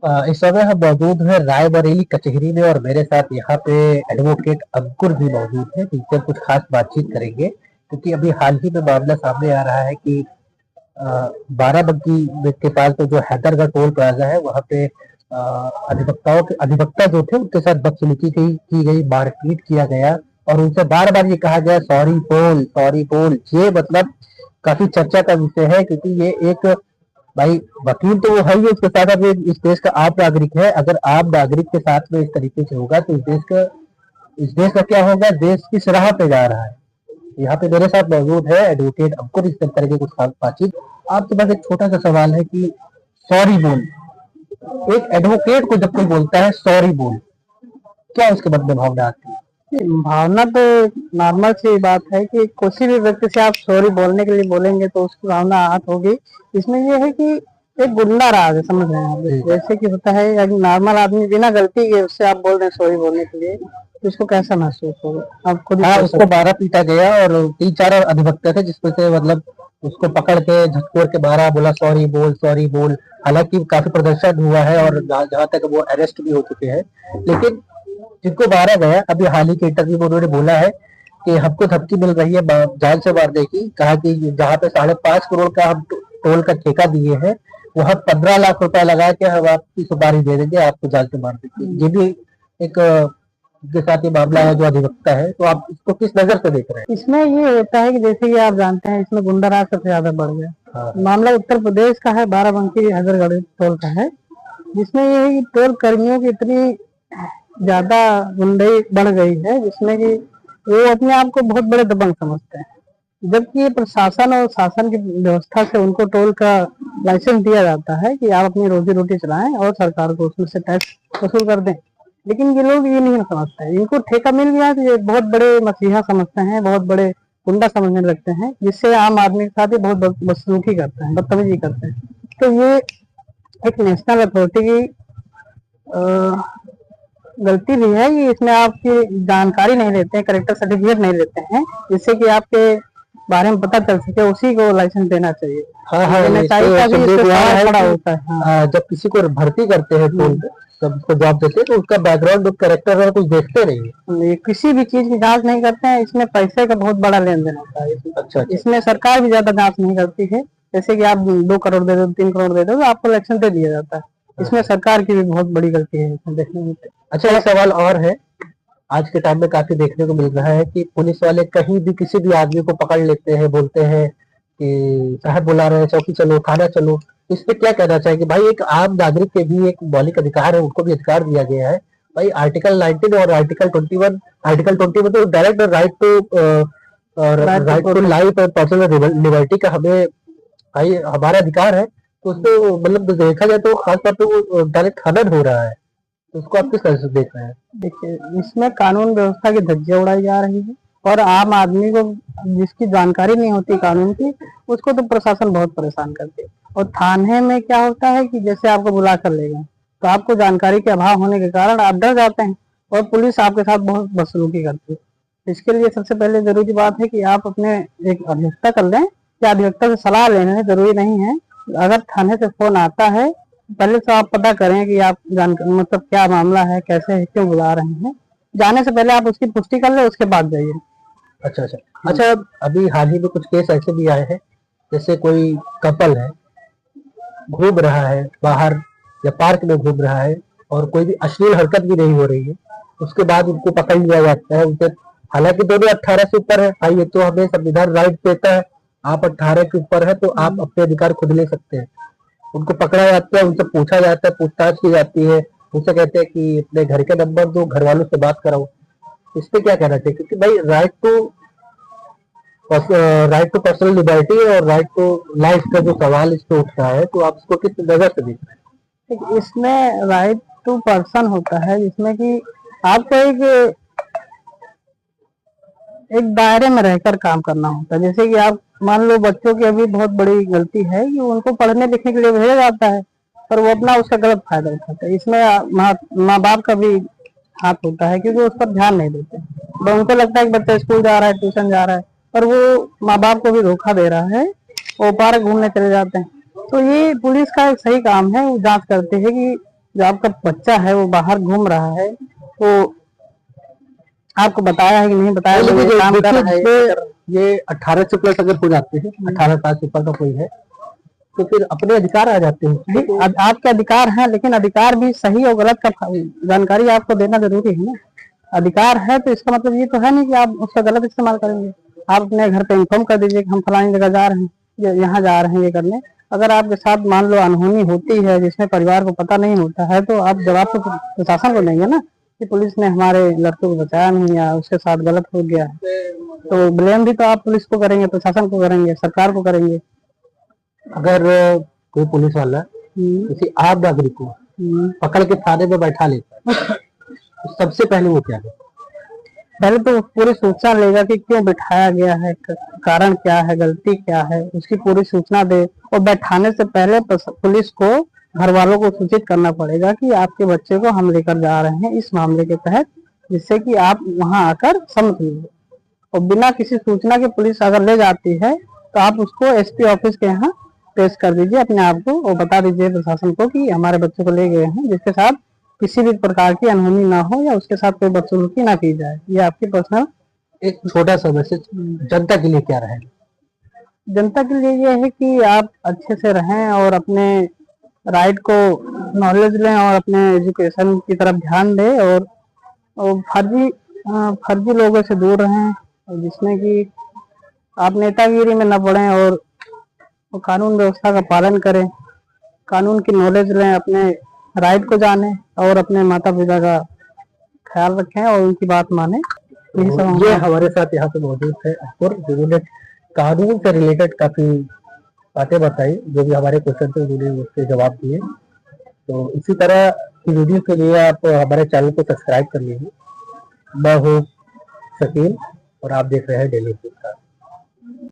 इस समय हम मौजूद हैं रायबरेली कचहरी में और मेरे साथ यहाँ पे एडवोकेट अंकुर भी मौजूद है जिनसे कुछ खास बातचीत करेंगे क्योंकि अभी हाल ही में मामला सामने आ रहा है कि बाराबंकी के पास में जो हैदरगढ़ टोल प्लाजा है वहाँ पे अधिवक्ता जो थे उनके साथ बदसलूकी की गई, मारपीट किया गया और उनसे बार बार ये कहा गया सॉरी बोल सॉरी बोल। ये मतलब काफी चर्चा का विषय है क्योंकि ये एक भाई वकील तो वो है ही, उसके साथ अब इस देश का आम नागरिक है। अगर आम नागरिक के साथ में इस तरीके से होगा तो इस देश का क्या होगा? देश किस राह पे जा रहा है? यहाँ पे मेरे साथ मौजूद है एडवोकेट अंकुर, इस तरह के कुछ खास बातचीत। आपके पास एक छोटा सा सवाल है कि सॉरी बोल, एक एडवोकेट को जब कोई बोलता है सॉरी बोल, क्या उसके मन में भावना आती है? भावना तो नॉर्मल सी बात है कि किसी भी व्यक्ति से आप सॉरी बोलने के लिए बोलेंगे तो उसकी भावना आहत होगी। इसमें यह है कि एक गुंडा राज है, समझ रहे हैं आप। जैसे कि होता है अगर नॉर्मल आदमी बिना गलती के उससे आप बोल रहे हैं सॉरी बोलने के लिए तो उसको कैसा महसूस होगा आप खुद हाँ, उसको 12 पीटा गया और 3-4 अधिवक्ता थे जिसमें से मतलब उसको पकड़ के झकझोर के मारा, बोला सॉरी बोल सॉरी बोल। हालांकि काफी प्रदर्शन हुआ है और जहां तक वो अरेस्ट भी हो चुके हैं, लेकिन जिनको मारा गया अभी हाल ही के इंटरव्यू में उन्होंने बोला है कि हमको धमकी मिल रही है जान से मारने की। कहा कि जहाँ पे 5.5 करोड़ का हम टोल का ठेका दिए हैं वहाँ 15 लाख रुपए लगा के हम आपकी सुपारी दे देंगे, आपको जान से मार देंगे। ये भी एक के साथ ये मामला है जो अधिवक्ता है, तो आप इसको किस नजर से देख रहे हैं? इसमें ये होता है कि जैसे कि आप जानते हैं इसमें गुंडा राज सबसे ज्यादा बढ़ गया। हाँ। मामला उत्तर प्रदेश का है, बाराबंकी हैदरगढ़ टोल का है, जिसमें ये है कि टोल कर्मियों की इतनी ज्यादा गुंडाई बढ़ गई है जिसमें कि वो अपने आप को बहुत बड़े दबंग समझते हैं, जबकि प्रशासन और शासन की व्यवस्था से उनको टोल का लाइसेंस दिया जाता है कि आप अपनी रोजी रोटी चलाएं और सरकार को उसमें से टैक्स वसूल कर दें। लेकिन ये लोग ये नहीं समझते हैं, इनको ठेका मिल गया तो ये बहुत बड़े मसीहा समझते हैं, बहुत बड़े गुंडा समझने लगते हैं, जिससे आम आदमी के साथ ही बहुत बदसलूकी करते हैं, बदतमीजी करते हैं। तो ये एक नेशनल अथॉरिटी की गलती भी है कि इसमें आपकी जानकारी नहीं लेते हैं, करेक्टर सर्टिफिकेट नहीं लेते हैं, जिससे कि आपके बारे में पता चल सके, उसी को लाइसेंस देना चाहिए। हाँ हाँ, खड़ा होता है। हाँ। जब किसी को भर्ती करते हैं टोल पे, जब उसको जॉब देते हैं तो उसका बैकग्राउंड कैरेक्टर और कुछ देखते नहीं, किसी भी चीज की जांच नहीं करते हैं। इसमें पैसे का बहुत बड़ा लेन देन होता है। अच्छा। इसमें सरकार भी ज्यादा जांच नहीं करती है। जैसे कि आप 2 करोड़ दे दो, 3 करोड़ दे दो तो आपको इलेक्शन दे दिया जाता है। इसमें सरकार की भी बहुत बड़ी गलती है इसमें देखने में। अच्छा, एक सवाल और है, आज के टाइम में काफी देखने को मिल रहा है कि पुलिस वाले कहीं भी किसी भी आदमी को पकड़ लेते हैं, बोलते हैं कि साहब बुला रहे हैं, चौकी चलो, थाना चलो। इस पे क्या कहना चाहेंगे? भाई एक आम नागरिक के भी एक मौलिक अधिकार है, उनको भी अधिकार दिया गया है। भाई आर्टिकल 19 और आर्टिकल 20 में तो डायरेक्ट राइट टू लाइफ और पर्सनल लिबर्टी का हमें भाई हमारा अधिकार है। तो उसको मतलब देखा जाए तो खासतौर पे वो डायरेक्ट हनन हो रहा है, तो उसको आप किस तरह से देख रहे हैं? देखिए, इसमें कानून व्यवस्था की धज्जियां उड़ाई जा रही है और आम आदमी को जिसकी जानकारी नहीं होती कानून की, उसको तो प्रशासन बहुत परेशान करती है। और थाने में क्या होता है कि जैसे आपको बुला कर ले गए तो आपको जानकारी के अभाव होने के कारण आप डर जाते हैं और पुलिस आपके साथ बहुत बदसलूकी करती है। इसके लिए सबसे पहले जरूरी बात है कि आप अपने एक अधिवक्ता कर लें, या अधिवक्ता से सलाह लेना जरूरी नहीं है। अगर थाने से फोन आता है पहले तो आप पता करें कि आप मतलब क्या मामला है, कैसे है, क्यों बुला रहे हैं। जाने से पहले आप उसकी पुष्टि कर ले, उसके बाद जाइए। अच्छा अच्छा अच्छा। अभी हाल ही में कुछ केस ऐसे भी आए हैं, जैसे कोई कपल है, घूम रहा है बाहर या पार्क में घूम रहा है और कोई भी अश्लील हरकत भी नहीं हो रही है, उसके बाद उनको पकड़ लिया जाता है। उनसे हालांकि दोनों 18 से ऊपर है, भाई ये तो हमें संविधान राइट देता है, आप 18 के ऊपर है तो आप अपने अधिकार खुद ले सकते हैं। उनको पकड़ा जाता है, उनसे पूछा जाता है, पूछताछ की जाती है, उनसे कहते हैं कि अपने घर के नंबर दो, घर वालों से बात कराओ। इस पे क्या कहना चाहिए? क्योंकि भाई राइट टू पर्सनल लिबर्टी और राइट टू लाइफ का जो सवाल इस पे उठ रहा है, तो आप इसको किस नजर से देख रहे हैं? इसमें राइट टू पर्सन होता है जिसमें कि आपको एक दायरे में रहकर काम करना होता है। जैसे कि आप मान लो बच्चों की अभी बहुत बड़ी गलती है कि उनको पढ़ने लिखने के लिए भेजा जाता है पर वो अपना उसका गलत फायदा उठाते हैं। इसमें माँ बाप का भी हाथ होता है क्योंकि उस पर ध्यान नहीं देते। तो उनको लगता है कि बच्चा स्कूल जा रहा है, ट्यूशन जा रहा है, पर वो माँ बाप को भी धोखा दे रहा है, वो पार्क घूमने चले जाते हैं। तो ये पुलिस का एक सही काम है, वो जांच करते हैं कि जो आपका बच्चा है वो बाहर घूम रहा है, तो आपको बताया है कि नहीं बताया, लेकिन वो ये काम कर रहा है। देखिए, ये 18 से प्लस अगर हो जाते हैं, 18 साल से ऊपर का कोई है, तो फिर अपने अधिकार आ जाते हैं। जी, आपके अधिकार हैं, लेकिन अधिकार भी सही और गलत का जानकारी आपको देना जरूरी है ना। अधिकार है तो इसका मतलब ये तो है नहीं कि आप उसका गलत इस्तेमाल करेंगे। आप अपने घर पे इन्फॉर्म कर दीजिए कि हम फलानी जगह जा रहे हैं, यहाँ जा रहे हैं ये करने। अगर आपके साथ मान लो अनहोनी होती है जिसमें परिवार को पता नहीं होता है, तो आप जवाब तो प्रशासन को देंगे ना कि पुलिस ने हमारे लड़के को बचाया नहीं या उसके साथ गलत हो गया है। तो ब्लेम भी तो आप पुलिस को करेंगे, प्रशासन को करेंगे, सरकार को करेंगे। अगर कोई पुलिस वाला किसी आम नागरिक को पकड़ के थाने में बैठा लेता है, तो सबसे पहले वो क्या है? पहले तो पूरी सूचना लेगा कि क्यों बिठाया गया है, कारण क्या है, गलती क्या है, उसकी पूरी सूचना दे। और बैठाने से पहले पुलिस को घर वालों को सूचित करना पड़ेगा कि आपके बच्चे को हम लेकर जा रहे हैं इस मामले के तहत, जिससे कि आप वहां आकर समझ लीजिए। और बिना किसी सूचना के पुलिस अगर ले जाती है तो आप उसको एसपी ऑफिस के यहाँ पेश कर दीजिए अपने आप को, और बता दीजिए प्रशासन को कि हमारे बच्चे को ले गए हैं, जिसके साथ किसी भी प्रकार की अनहोनी ना हो या उसके साथ कोई बदसलूकी ना की जाए। ये आपकी पर्सनल एक छोटा सा मैसेज जनता के लिए क्या रहेगा? जनता के लिए ये है कि आप अच्छे से रहें और अपने राइट को नॉलेज लें और अपने एजुकेशन की तरफ ध्यान दें, और फर्जी लोगों से दूर रहें, और जिसमें कि आप नेतागिरी में न पड़ें, और कानून व्यवस्था का पालन करें, कानून की नॉलेज लें, अपने राइट को जानें और अपने माता पिता का ख्याल रखें और उनकी बात माने। ये हमारे साथ यहाँ पे मौजूद है और जिन्होंने कानून से रिलेटेड काफी बातें बताई, जो भी हमारे क्वेश्चन थे उन्होंने उसके जवाब दिए। तो इसी तरह की वीडियो के लिए आप हमारे चैनल को सब्सक्राइब कर लीजिए। मैं हूँ शकील और आप देख रहे हैं डेली न्यूज़।